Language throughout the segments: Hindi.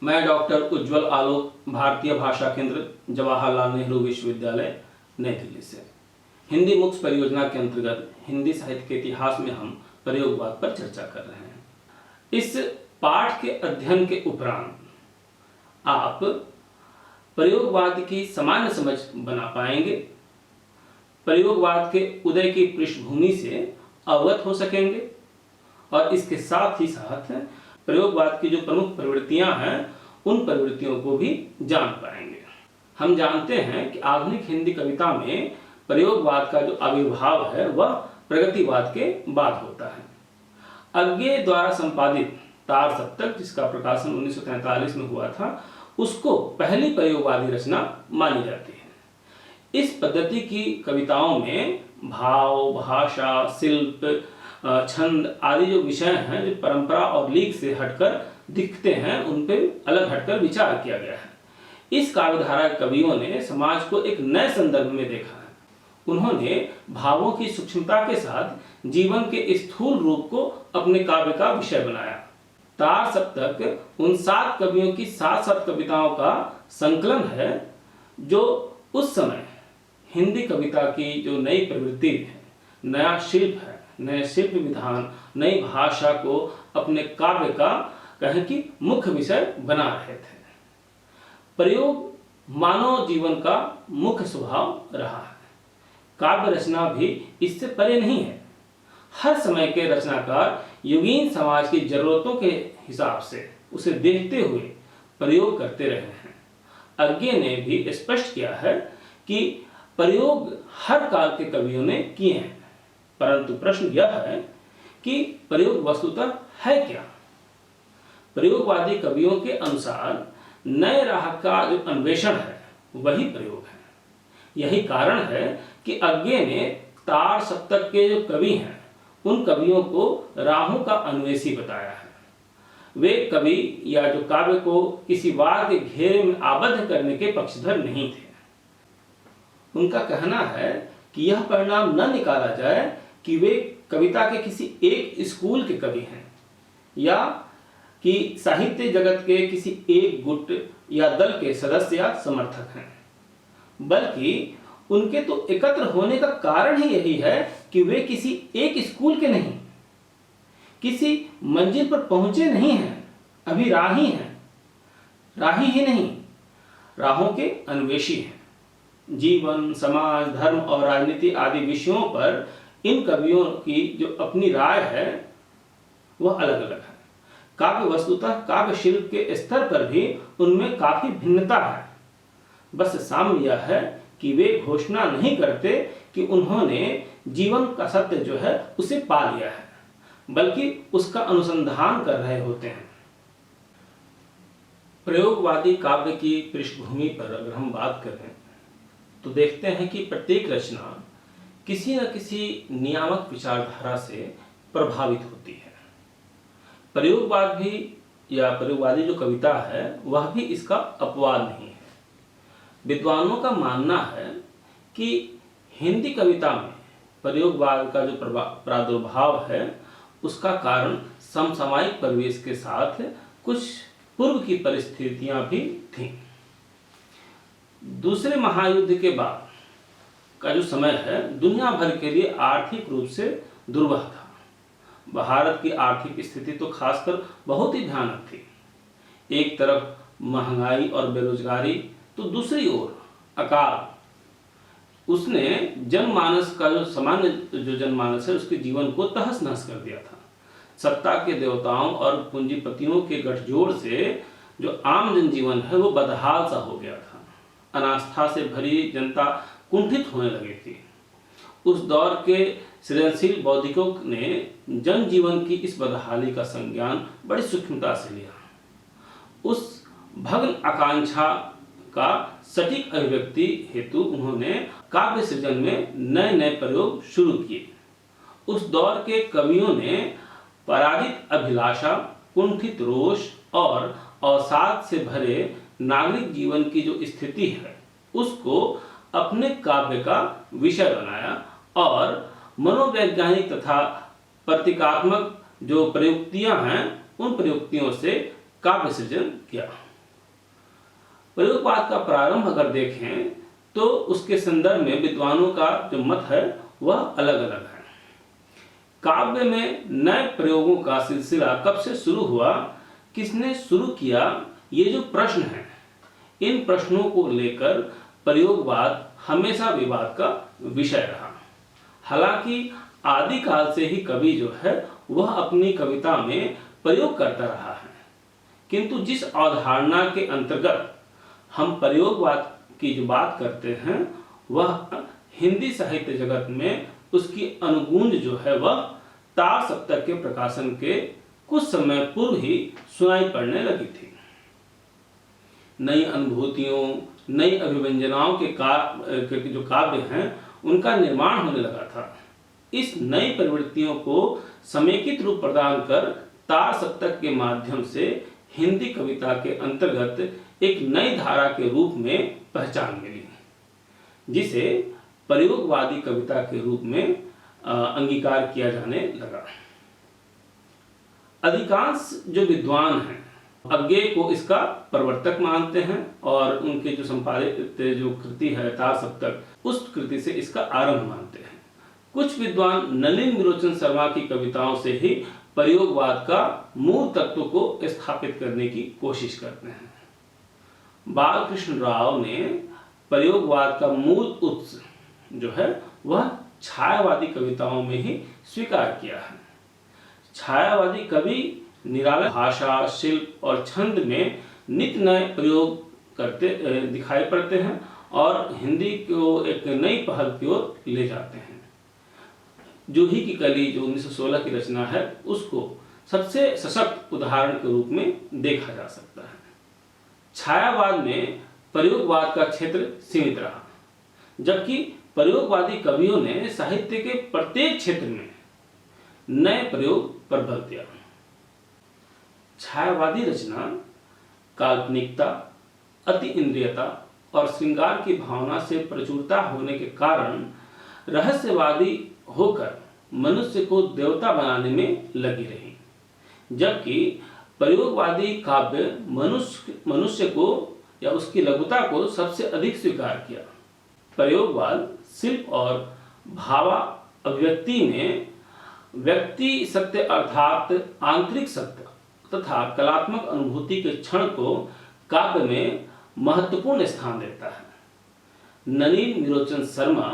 मैं डॉक्टर उज्ज्वल आलोक, भारतीय भाषा केंद्र, जवाहरलाल नेहरू विश्वविद्यालय, नई दिल्ली से हिंदी मुक्स परियोजना के अंतर्गत हिंदी साहित्य के इतिहास में हम प्रयोगवाद पर चर्चा कर रहे हैं। इस पाठ के अध्ययन के उपरांत आप प्रयोगवाद की सामान्य समझ बना पाएंगे, प्रयोगवाद के उदय की पृष्ठभूमि से अवगत हो सकेंगे और इसके साथ ही साथ प्रयोगवाद की जो प्रमुख प्रवृत्तियां हैं उन प्रवृत्तियों को भी जान पाएंगे। हम जानते हैं कि आधुनिक हिंदी कविता में प्रयोगवाद का जो आविर्भाव है वह प्रगतिवाद के बाद होता है। अज्ञे द्वारा संपादित तार सप्तक, जिसका प्रकाशन 1943 में हुआ था, उसको पहली प्रयोगवादी रचना मानी जाती है। इस पद्धति की कविताओं में भाव, भाषा, शिल्प, छंद आदि जो विषय हैं जो परंपरा और लीक से हटकर दिखते हैं, उन पे अलग हटकर विचार किया गया है। इस काव्यधारा कवियों ने समाज को एक नए संदर्भ में देखा है। उन्होंने भावों की सूक्ष्मता के साथ जीवन के स्थूल रूप को अपने काव्य का विषय बनाया। तार सप्तक उन 7 कवियों की 7 कविताओं का संकलन है जो उस समय हिंदी कविता की जो नई प्रवृत्ति है, नया शिल्प है, नए शिल्प विधान, नई भाषा को अपने काव्य का कहें कि मुख्य विषय बना रहे थे। प्रयोग मानव जीवन का मुख्य स्वभाव रहा है। काव्य रचना भी इससे परे नहीं है। हर समय के रचनाकार युगीन समाज की जरूरतों के हिसाब से उसे देखते हुए प्रयोग करते रहे हैं। अज्ञे ने भी स्पष्ट किया है कि प्रयोग हर काल के कवियों ने किए हैं, परंतु प्रश्न यह है कि प्रयोग वस्तुतः है क्या। प्रयोगवादी कवियों के अनुसार नए राह का जो अन्वेषण है वही प्रयोग है। यही कारण है कि अज्ञे ने तार सप्तक के जो कवि हैं उन कवियों को राहों का अन्वेषी बताया है। वे कवि या जो काव्य को किसी वार के घेरे में आबद्ध करने के पक्षधर नहीं थे। उनका कहना है कि यह परिणाम न निकाला जाए कि वे कविता के किसी एक स्कूल के कवि हैं या कि साहित्य जगत के किसी एक गुट या दल के सदस्य या समर्थक हैं, बल्कि उनके तो एकत्र होने का कारण ही यही है कि वे किसी एक स्कूल के नहीं, किसी मंजिल पर पहुंचे नहीं हैं, अभी राही हैं। राही ही नहीं, राहों के अन्वेषी हैं। जीवन, समाज, धर्म और राजनीति आदि विषयों पर इन कवियों की जो अपनी राय है वह अलग अलग है। काव्य वस्तुतः काव्य शिल्प के स्तर पर भी उनमें काफी भिन्नता है। बस साम्य यह है कि वे घोषणा नहीं करते कि उन्होंने जीवन का सत्य जो है उसे पा लिया है, बल्कि उसका अनुसंधान कर रहे होते हैं। प्रयोगवादी काव्य की पृष्ठभूमि पर अगर हम बात करें तो देखते हैं कि प्रत्येक रचना किसी न किसी नियामक विचारधारा से प्रभावित होती है। प्रयोगवाद भी या प्रयोगवादी जो कविता है वह भी इसका अपवाद नहीं है। विद्वानों का मानना है कि हिंदी कविता में प्रयोगवाद का जो प्रादुर्भाव है उसका कारण समसामयिक परिवेश के साथ कुछ पूर्व की परिस्थितियां भी थीं। दूसरे महायुद्ध के बाद का जो समय है दुनिया भर के लिए आर्थिक रूप से दुर्वह था। भारत की आर्थिक स्थिति तो खासकर बहुत ही भयानक थी। एक तरफ महंगाई और बेरोजगारी, तो दूसरी ओर अकाल। उसने जनमानस का जो सामान्य जो जनमानस है उसके जीवन को तहस नहस कर दिया था। सत्ता के देवताओं और पूंजीपतियों के गठजोड़ से जो आम जनजीवन है वो बदहाल सा हो गया था। अनास्था से भरी जनता कुंठित होने लगी थी। उस दौर के सृजनशील बौद्धिकों ने जनजीवन की इस बदहाली का संज्ञान बड़ी सूक्ष्मता से लिया। उस भग्न आकांक्षा का सटीक अभिव्यक्ति हेतु उन्होंने काव्य सृजन में नए नए प्रयोग शुरू किए। उस दौर के कवियों ने पराजित अभिलाषा, कुंठित रोष और अवसाद से भरे नागरिक जीवन की जो स्थिति है उसको अपने काव्य का विषय बनाया और मनोवैज्ञानिक तथा प्रतीकात्मक जो प्रयुक्तियां हैं उन प्रयुक्तियों से काव्य सृजन किया। प्रयोगवाद का प्रारंभ अगर देखें तो उसके संदर्भ में विद्वानों का जो मत है वह अलग अलग है। काव्य में नए प्रयोगों का सिलसिला कब से शुरू हुआ, किसने शुरू किया, ये जो प्रश्न है, इन प्रश्नों को लेकर प्रयोगवाद हमेशा विवाद का विषय रहा। हालांकि आदिकाल से ही कवि जो है वह अपनी कविता में प्रयोग करता रहा है, किंतु जिस अवधारणा के अंतर्गत हम प्रयोगवाद की जो बात करते हैं वह हिंदी साहित्य जगत में उसकी अनुगूंज जो है वह तार सप्तक के प्रकाशन के कुछ समय पूर्व ही सुनाई पड़ने लगी थी। नई अनुभूतियों, नई अभिव्यंजनाओं के जो काव्य हैं उनका निर्माण होने लगा था। इस नई प्रवृत्तियों को समेकित रूप प्रदान कर तार सप्तक के माध्यम से हिंदी कविता के अंतर्गत एक नई धारा के रूप में पहचान मिली, जिसे प्रयोगवादी कविता के रूप में अंगीकार किया जाने लगा। अधिकांश जो विद्वान हैं अज्ञेय को इसका प्रवर्तक मानते हैं और उनके जो संपादित जो कृति है तार सप्तक, उस कृति से इसका आरंभ मानते हैं। कुछ विद्वान नलिन विरोचन शर्मा की कविताओं से ही प्रयोगवाद का मूल तत्व को स्थापित करने की कोशिश करते हैं। बालकृष्ण राव ने प्रयोगवाद का मूल उत्स जो है वह छायावादी कविताओं में ही स्वीकार किया है। छायावादी कवि निराला भाषा, शिल्प और छंद में नित्य नए प्रयोग करते दिखाई पड़ते हैं और हिंदी को एक नई पहल की ओर ले जाते हैं। जूही की कली जो 1916 की रचना है उसको सबसे सशक्त उदाहरण के रूप में देखा जा सकता है। छायावाद में प्रयोगवाद का क्षेत्र सीमित रहा, जबकि प्रयोगवादी कवियों ने साहित्य के प्रत्येक क्षेत्र में नए प्रयोग पर बल दिया। छायावादी रचना काल्पनिकता, अति इंद्रियता और श्रृंगार की भावना से प्रचुरता होने के कारण रहस्यवादी होकर मनुष्य को देवता बनाने में लगी रही, जबकि प्रयोगवादी काव्य मनुष्य को या उसकी लघुता को सबसे अधिक स्वीकार किया। प्रयोगवाद शिल्प और भावा अभिव्यक्ति में व्यक्ति सत्य अर्थात आंतरिक सत्य तथा कलात्मक अनुभूति के क्षण को काव्य में महत्वपूर्ण स्थान देता है। नलिन विरोचन शर्मा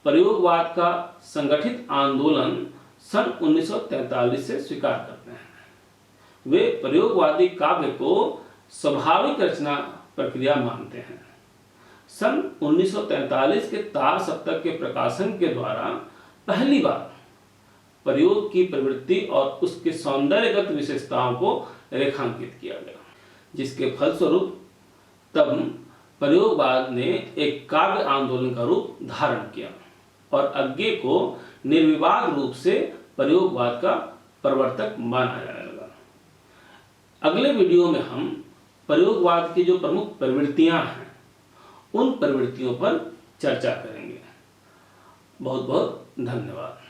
प्रयोगवाद का संगठित आंदोलन सन 1943 से स्वीकार करते हैं। वे प्रयोगवादी काव्य को स्वाभाविक रचना प्रक्रिया मानते हैं। सन 1943 के तार सप्तक के प्रकाशन के द्वारा पहली बार प्रयोग की प्रवृत्ति और उसके सौंदर्यगत विशेषताओं को रेखांकित किया गया, जिसके फलस्वरूप तब प्रयोगवाद ने एक काव्य आंदोलन का रूप धारण किया और अज्ञेय को निर्विवाद रूप से प्रयोगवाद का प्रवर्तक माना जाने लगा। अगले वीडियो में हम प्रयोगवाद की जो प्रमुख प्रवृत्तियां हैं उन प्रवृत्तियों पर चर्चा करेंगे। बहुत बहुत धन्यवाद।